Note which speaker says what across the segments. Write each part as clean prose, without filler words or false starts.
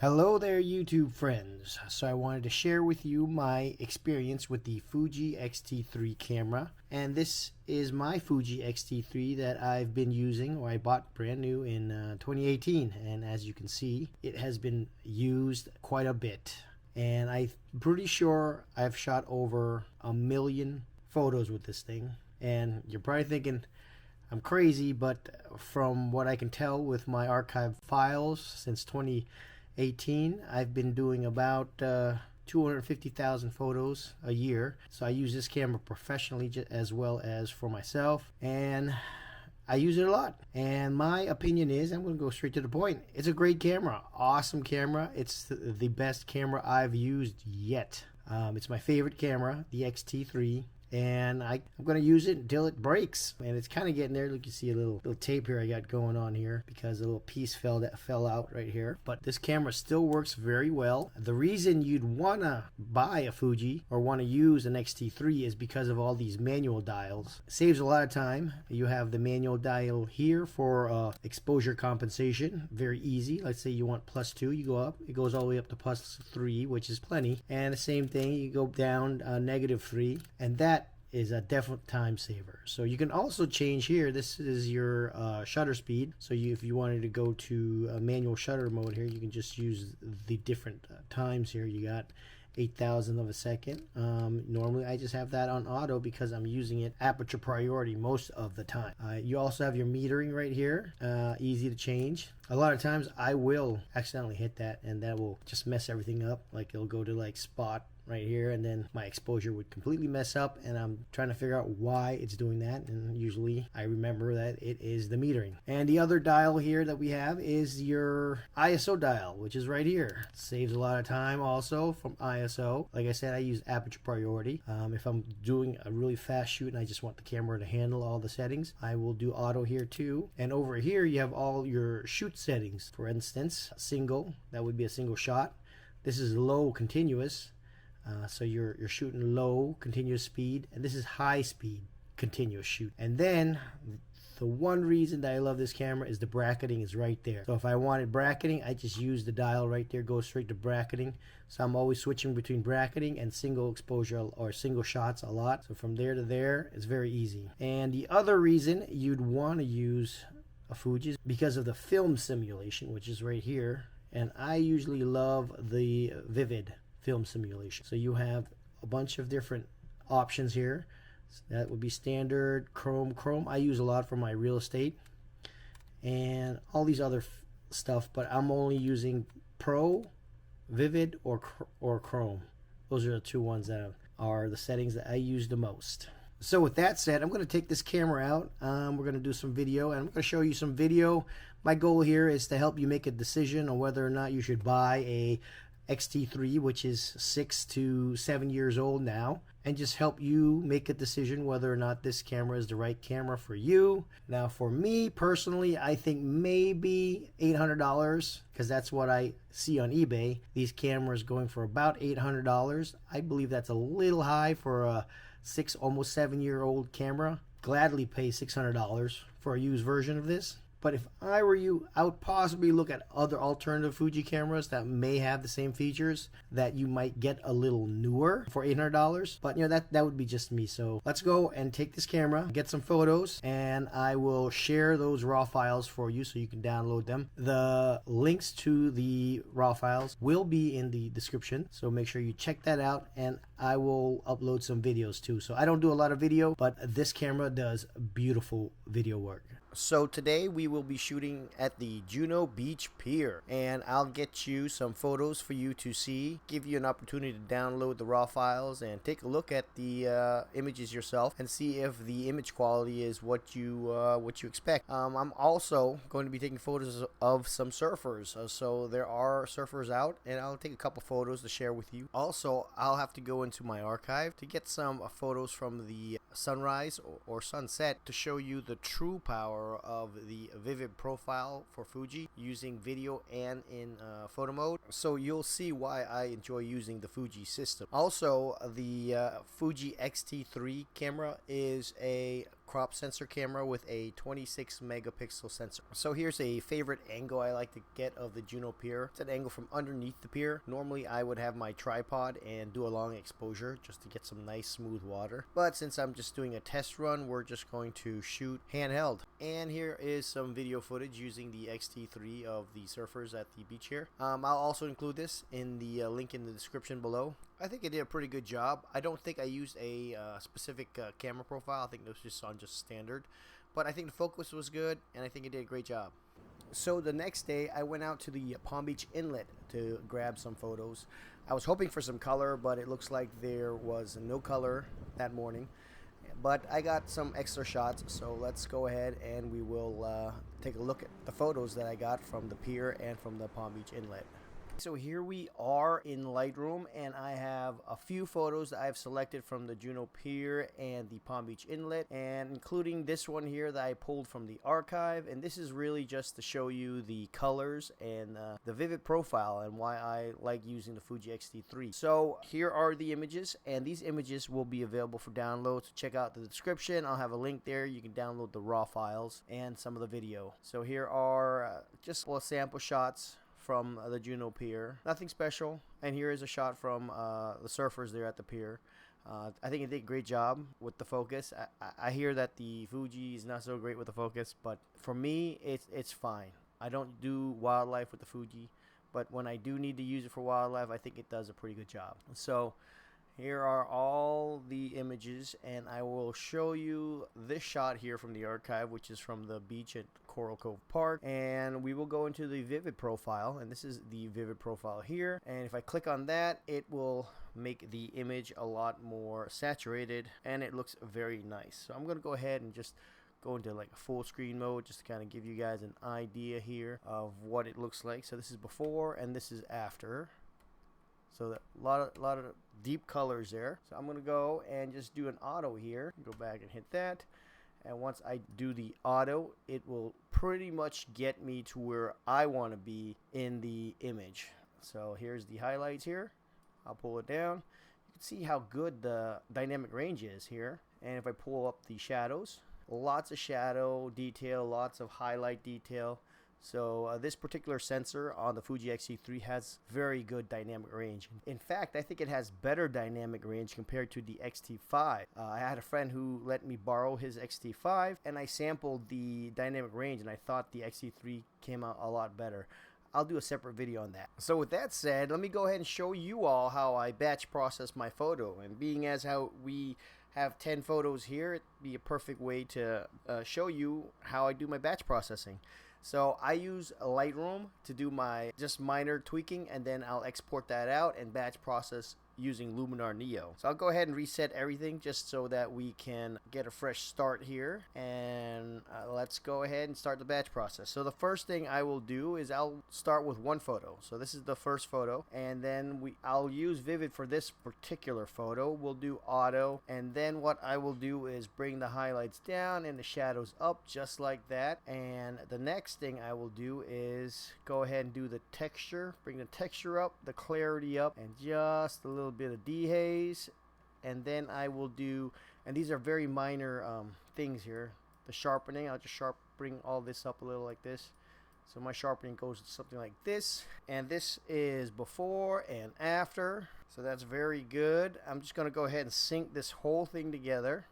Speaker 1: Hello there, YouTube friends. So I wanted to share with you my experience with the Fuji X-T3 camera. And this is my Fuji X-T3 that I've been using, or I bought brand new in 2018. And as you can see, it has been used quite a bit. And I'm pretty sure I've shot over 1 million photos with this thing. And you're probably thinking, I'm crazy, but from what I can tell with my archive files since 2018, I've been doing about 250,000 photos a year. So I use this camera professionally as well as for myself, and I use it a lot. And my opinion is, I'm going to go straight to the point, it's a great camera, awesome camera. It's the best camera I've used yet. It's my favorite camera, the X-T3. And I'm going to use it until it breaks. And it's kind of getting there. Look, you see a little tape here I got going on here because a little piece fell out right here. But this camera still works very well. The reason you'd want to buy a Fuji or want to use an X-T3 is because of all these manual dials. It saves a lot of time. You have the manual dial here for exposure compensation. Very easy. Let's say you want +2, you go up. It goes all the way up to +3, which is plenty. And the same thing, you go down -3. And that is a definite time saver. So you can also change here. This is your shutter speed. So if you wanted to go to manual shutter mode here, you can just use the different times here. You got 8,000 of a second. Normally I just have that on auto because I'm using it aperture priority most of the time. You also have your metering right here, easy to change. A lot of times I will accidentally hit that and that will just mess everything up. Like it'll go to like spot right here and then my exposure would completely mess up, and I'm trying to figure out why it's doing that, and usually I remember that it is the metering. And the other dial here that we have is your ISO dial, which is right here. It saves a lot of time also from ISO. Like I said, I use aperture priority. If I'm doing a really fast shoot and I just want the camera to handle all the settings, I will do auto here too. And over here you have all your shoot settings. For instance, single, that would be a single shot. This is low continuous. So you're shooting low continuous speed, and this is high speed continuous shoot. And then the one reason that I love this camera is the bracketing is right there. So if I wanted bracketing, I just use the dial right there, go straight to bracketing. So I'm always switching between bracketing and single exposure or single shots a lot. So from there to there, it's very easy. And the other reason you'd want to use a Fuji is because of the film simulation, which is right here. And I usually love the Vivid film simulation. So you have a bunch of different options here. So that would be standard, chrome. I use a lot for my real estate and all these other stuff, but I'm only using Pro, Vivid, or Chrome. Those are the two ones that are the settings that I use the most. So with that said, I'm going to take this camera out. We're going to do some video, and I'm going to show you some video. My goal here is to help you make a decision on whether or not you should buy a X-T3, which is 6 to 7 years old now, and just help you make a decision whether or not this camera is the right camera for you. Now for me personally, I think maybe $800, because that's what I see on eBay. These cameras going for about $800. I believe that's a little high for a 6, almost 7-year-old camera. Gladly pay $600 for a used version of this. But if I were you, I would possibly look at other alternative Fuji cameras that may have the same features that you might get a little newer for $800. But you know, that would be just me. So let's go and take this camera, get some photos, and I will share those raw files for you so you can download them. The links to the raw files will be in the description, so make sure you check that out, and I will upload some videos too. So I don't do a lot of video, but this camera does beautiful video work. So today we will be shooting at the Juno Beach Pier, and I'll get you some photos for you to see, give you an opportunity to download the raw files and take a look at the images yourself and see if the image quality is what you expect. I'm also going to be taking photos of some surfers, so there are surfers out, and I'll take a couple photos to share with you. Also, I'll have to go into my archive to get some photos from the sunrise or sunset to show you the true power of the Vivid profile for Fuji using video and in photo mode. So you'll see why I enjoy using the Fuji system. Also, the Fuji X-T3 camera is a crop sensor camera with a 26 megapixel sensor. So here's a favorite angle I like to get of the Juno Pier. It's an angle from underneath the pier. Normally I would have my tripod and do a long exposure just to get some nice smooth water. But since I'm just doing a test run, we're just going to shoot handheld. And here is some video footage using the XT-3 of the surfers at the beach here. I'll also include this in the link in the description below. I think I did a pretty good job. I don't think I used a specific camera profile. I think this was just on just standard. But I think the focus was good, and I think I did a great job. So the next day, I went out to the Palm Beach Inlet to grab some photos. I was hoping for some color, but it looks like there was no color that morning. But I got some extra shots, so let's go ahead and we will take a look at the photos that I got from the pier and from the Palm Beach Inlet. So here we are in Lightroom, and I have a few photos that I've selected from the Juno Pier and the Palm Beach Inlet, and including this one here that I pulled from the archive. And this is really just to show you the colors and the vivid profile and why I like using the Fuji X-T3. So here are the images, and these images will be available for download. So check out the description. I'll have a link there. You can download the raw files and some of the video. So here are just sample shots from the Juno Pier. Nothing special. And here is a shot from the surfers there at the pier. I think it did a great job with the focus. I hear that the Fuji is not so great with the focus, but for me, it's fine. I don't do wildlife with the Fuji, but when I do need to use it for wildlife, I think it does a pretty good job. So here are all the images, and I will show you this shot here from the archive, which is from the beach at Coral Cove Park. And we will go into the vivid profile, and this is the vivid profile here. And if I click on that, it will make the image a lot more saturated, and it looks very nice. So I'm going to go ahead and just go into like a full screen mode just to kind of give you guys an idea here of what it looks like. So this is before and this is after. So a lot of deep colors there. So I'm going to go and just do an auto here. Go back and hit that. And once I do the auto, it will pretty much get me to where I want to be in the image. So here's the highlights here. I'll pull it down. You can see how good the dynamic range is here. And if I pull up the shadows, lots of shadow detail, lots of highlight detail. So this particular sensor on the Fuji X-T3 has very good dynamic range. In fact, I think it has better dynamic range compared to the X-T5. I had a friend who let me borrow his X-T5, and I sampled the dynamic range, and I thought the X-T3 came out a lot better. I'll do a separate video on that. So with that said, let me go ahead and show you all how I batch process my photo. And being as how we have 10 photos here, it'd be a perfect way to show you how I do my batch processing. So I use Lightroom to do my just minor tweaking, and then I'll export that out and batch process using Luminar Neo. So I'll go ahead and reset everything just so that we can get a fresh start here, and let's go ahead and start the batch process. So the first thing I will do is I'll start with one photo. So this is the first photo, and then I'll use Vivid for this particular photo. We'll do auto, and then what I will do is bring the highlights down and the shadows up just like that. And the next thing I will do is go ahead and do the texture, bring the texture up, the clarity up, and just a little bit of dehaze. And then I will do, and these are very minor things here, the sharpening. I'll just bring all this up a little like this. So my sharpening goes to something like this, and this is before and after. So that's very good. I'm just going to go ahead and sync this whole thing together.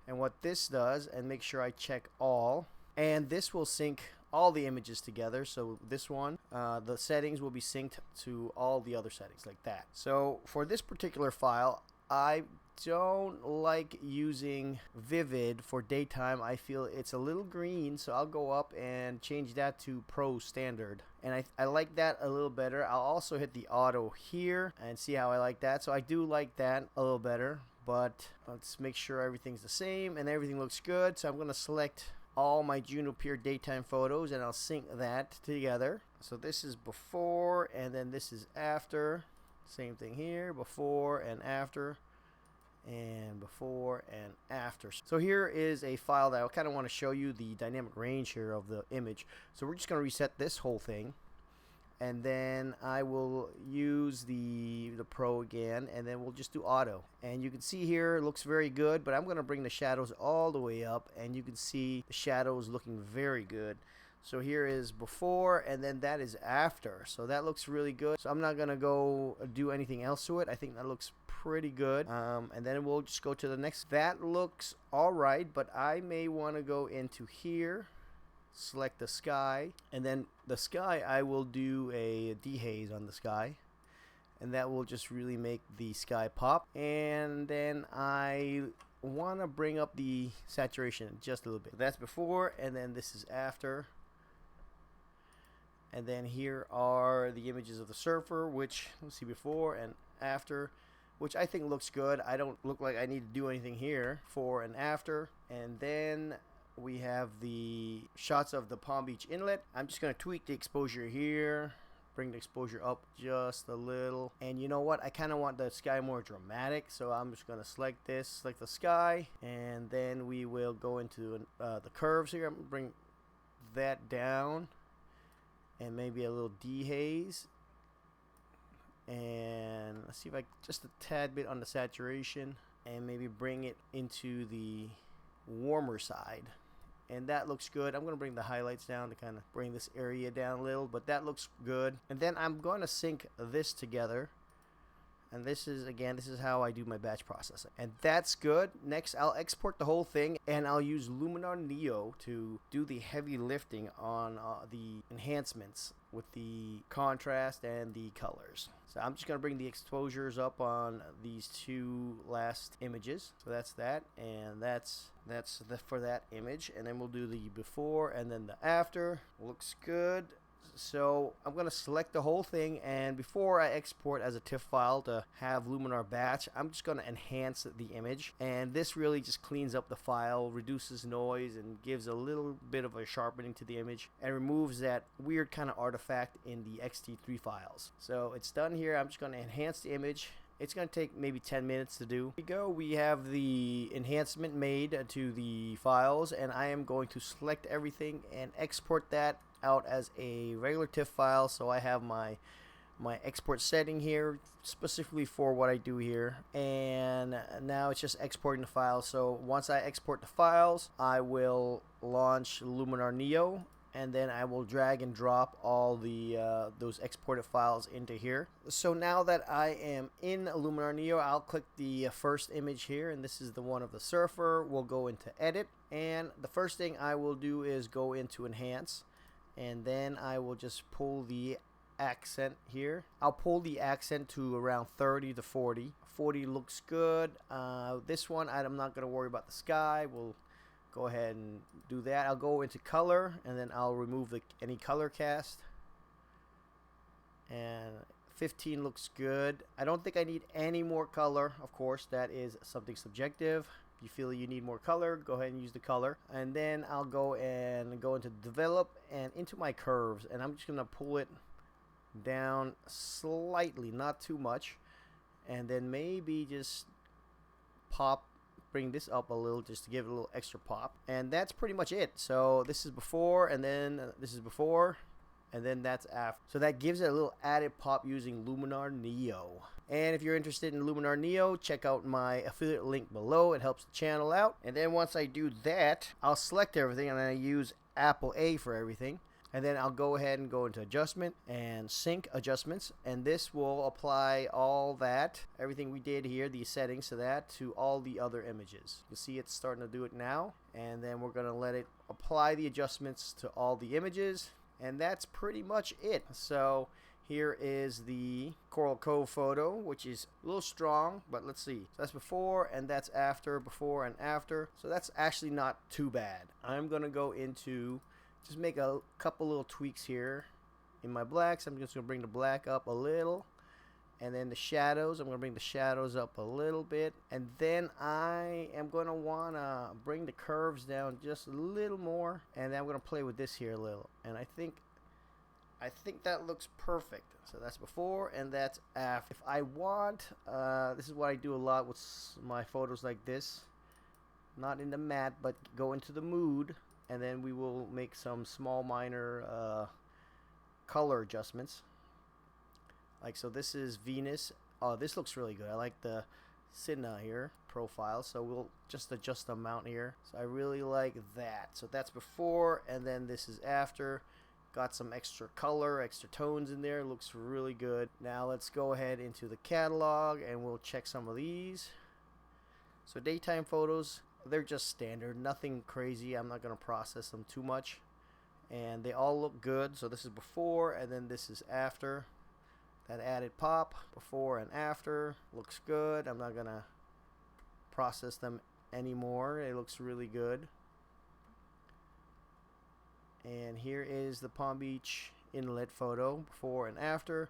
Speaker 1: And what this does, and make sure I check all, and this will sync all the images together. So this one, the settings will be synced to all the other settings like that. So for this particular file, I don't like using Vivid for daytime. I feel it's a little green, so I'll go up and change that to Pro Standard. And I like that a little better. I'll also hit the auto here and see how I like that. So I do like that a little better, but let's make sure everything's the same and everything looks good. So I'm going to select all my Juno Pier daytime photos, and I'll sync that together. So this is before, and then this is after. Same thing here, before and after, and before and after. So here is a file that I kind of want to show you the dynamic range here of the image. So we're just going to reset this whole thing. and then I will use the Pro again, and then we'll just do auto. And you can see here it looks very good, but I'm going to bring the shadows all the way up, and you can see the shadows looking very good. So here is before, and then that is after. So that looks really good. So I'm not going to go do anything else to it. I think that looks pretty good. And then we'll just go to the next. That looks all right, but I may want to go into here, select the sky, and then the sky I will do a dehaze on the sky, and that will just really make the sky pop. And then I want to bring up the saturation just a little bit. That's before, and then this is after. And then here are the images of the surfer, which let's see, before and after, which I think looks good. I don't look like I need to do anything here. Before and after. And then we have the shots of the Palm Beach inlet. I'm just going to tweak the exposure here, bring the exposure up just a little. And you know what, I kind of want the sky more dramatic, so I'm just going to select this, select the sky, and then we will go into the curves here. I'm going to bring that down, and maybe a little dehaze, and let's see if I just a tad bit on the saturation, and maybe bring it into the warmer side, and that looks good. I'm going to bring the highlights down to kind of bring this area down a little, but that looks good. And then I'm going to sync this together, and this is, again, this is how I do my batch processing, and that's good. Next, I'll export the whole thing, and I'll use Luminar Neo to do the heavy lifting on the enhancements with the contrast and the colors. So I'm just going to bring the exposures up on these two last images. So that's that, and that's for that image. And then we'll do the before and then the after. Looks good. So I'm going to select the whole thing, and before I export as a TIFF file to have Luminar batch, I'm just going to enhance the image, and this really just cleans up the file, reduces noise, and gives a little bit of a sharpening to the image, and removes that weird kind of artifact in the XT3 files. So it's done here. I'm just going to enhance the image. It's going to take maybe 10 minutes to do. Here we go. We have the enhancement made to the files, and I am going to select everything and export that out as a regular TIFF file. So I have my export setting here specifically for what I do here, and now it's just exporting the file. So once I export the files, I will launch Luminar Neo, and then I will drag and drop all the those exported files into here. So now that I am in Luminar Neo, I'll click the first image here, and this is the one of the surfer. We'll go into edit, and the first thing I will do is go into enhance, and then I will just pull the accent here. I'll pull the accent to around 30 to 40. 40 looks good. This one, I'm not going to worry about the sky. We'll go ahead and do that. I'll go into color, and then I'll remove any color cast. And 15 looks good. I don't think I need any more color. Of course, that is something subjective. If you feel you need more color, go ahead and use the color. And then I'll go into develop and into my curves, and I'm just going to pull it down slightly, not too much, and then maybe just bring this up a little just to give it a little extra pop. And that's pretty much it. So this is before, and then this is before, and then that's after. So that gives it a little added pop using Luminar Neo. And if you're interested in Luminar Neo, check out my affiliate link below. It helps the channel out. And then once I do that, I'll select everything, and then I use Apple A for everything. And then I'll go ahead and go into adjustment and sync adjustments, and this will apply all that, everything we did here, the settings to that, to all the other images. You see it's starting to do it now, and then we're going to let it apply the adjustments to all the images, and that's pretty much it. So here is the Coral Cove photo, which is a little strong, but let's see. So that's before, and that's after, before and after. So that's actually not too bad. I'm going to go into just make a couple little tweaks here in my blacks. I'm just going to bring the black up a little, and then the shadows, I'm going to bring the shadows up a little bit, and then I am going to want to bring the curves down just a little more, and then I'm going to play with this here a little, and I think that looks perfect. So that's before, and that's after. If I want, this is what I do a lot with my photos like this, not in the matte, but go into the mood, and then we will make some small minor color adjustments. Like, so this is Venus. Oh, this looks really good. I like the Cinna here profile, so we'll just adjust the amount here. So I really like that. So that's before, and then this is after. Got some extra color, extra tones in there. Looks really good. Now let's go ahead into the catalog and we'll check some of these. So daytime photos, they're just standard, nothing crazy. I'm not going to process them too much, and they all look good. So this is before, and then this is after. That added pop, before and after, looks good. I'm not going to process them anymore. It looks really good. And here is the Palm Beach inlet photo, before and after.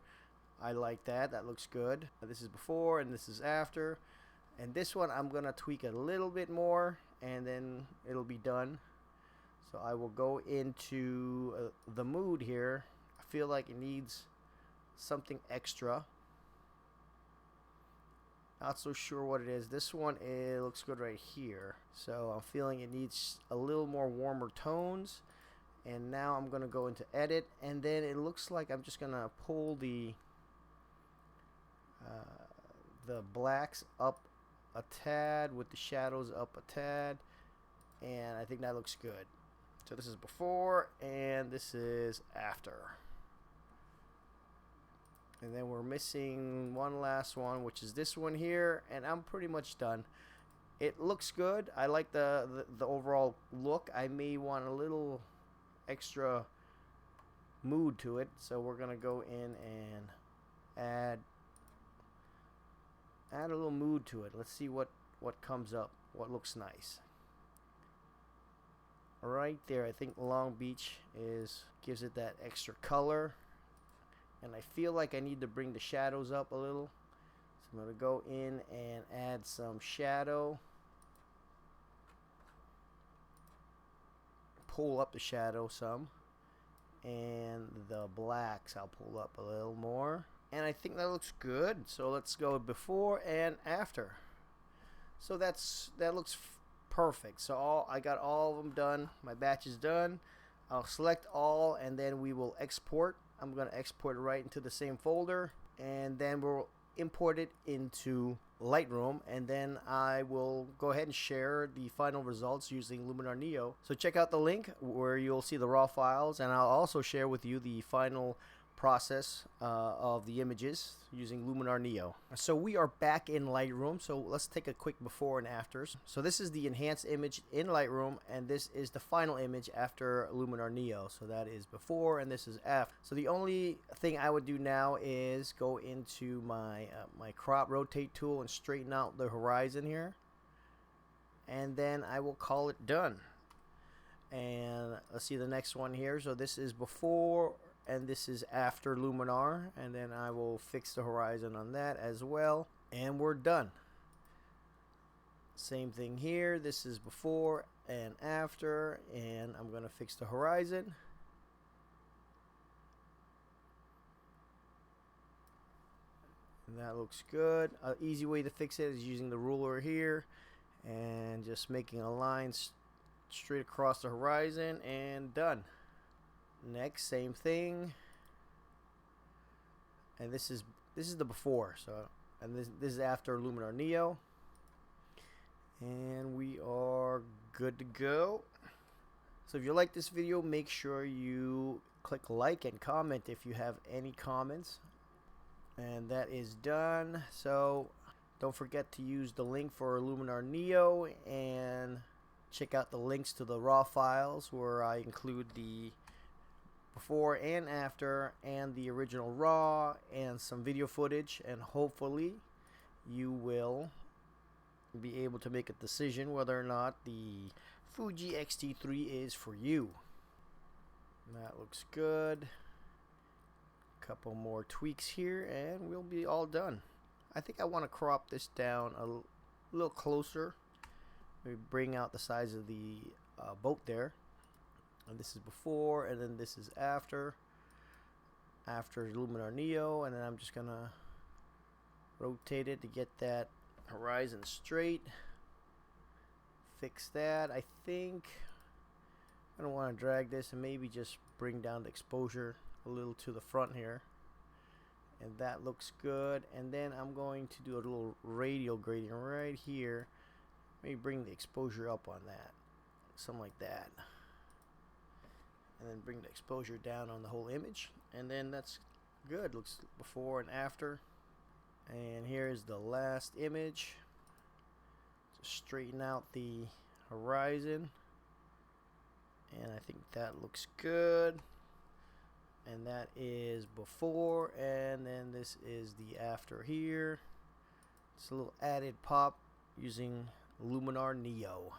Speaker 1: I like that. That looks good. This is before and this is after. And this one I'm going to tweak a little bit more, and then it'll be done. So I will go into the mood here. I feel like it needs something extra. Not so sure what it is. This one, it looks good right here. So I'm feeling it needs a little more warmer tones. And now I'm going to go into edit, and then it looks like I'm just going to pull the blacks up a tad with the shadows up a tad, and I think that looks good. So this is before and this is after. And then we're missing one last one, which is this one here, and I'm pretty much done. It looks good. I like the overall look. I may want a little extra mood to it, so we're gonna go in and add a little mood to it. Let's see what comes up, what looks nice. Right there, I think Long Beach gives it that extra color, and I feel like I need to bring the shadows up a little, so I'm gonna go in and add some shadow. Pull up the shadow some, and the blacks I'll pull up a little more, and I think that looks good. So let's go before and after. So that looks perfect. So I got all of them done. My batch is done. I'll select all, and then we will export. I'm going to export it right into the same folder, and then we'll import it into Lightroom, and then I will go ahead and share the final results using Luminar Neo. So check out the link where you'll see the raw files, and I'll also share with you the final process of the images using Luminar Neo. So we are back in Lightroom, so let's take a quick before and afters. So this is the enhanced image in Lightroom, and this is the final image after Luminar Neo. So that is before and this is after. So the only thing I would do now is go into my my crop rotate tool and straighten out the horizon here, and then I will call it done. And let's see the next one here. So this is before and this is after Luminar, and then I will fix the horizon on that as well, and we're done. Same thing here. This is before and after, and I'm gonna fix the horizon. And that looks good. An easy way to fix it is using the ruler here and just making a line straight across the horizon, and done. Next, same thing, and this is the before. So, and this is after Luminar Neo, and we are good to go. So if you like this video, make sure you click like and comment if you have any comments. And that is done. So don't forget to use the link for Luminar Neo, and check out the links to the raw files where I include the before and after and the original raw and some video footage, and hopefully you will be able to make a decision whether or not the Fuji X-T3 is for you. That looks good. Couple more tweaks here and we'll be all done. I think I want to crop this down a little closer. Maybe bring out the size of the boat there. And this is before, and then this is after Luminar Neo, and then I'm just gonna rotate it to get that horizon straight. Fix that. I think I don't want to drag this, and maybe just bring down the exposure a little to the front here, and that looks good. And then I'm going to do a little radial grading right here. Maybe bring the exposure up on that, something like that, and then bring the exposure down on the whole image, and then that's good. Looks before and after. And here's the last image. Just straighten out the horizon, and I think that looks good. And that is before, and then this is the after here. It's a little added pop using Luminar Neo.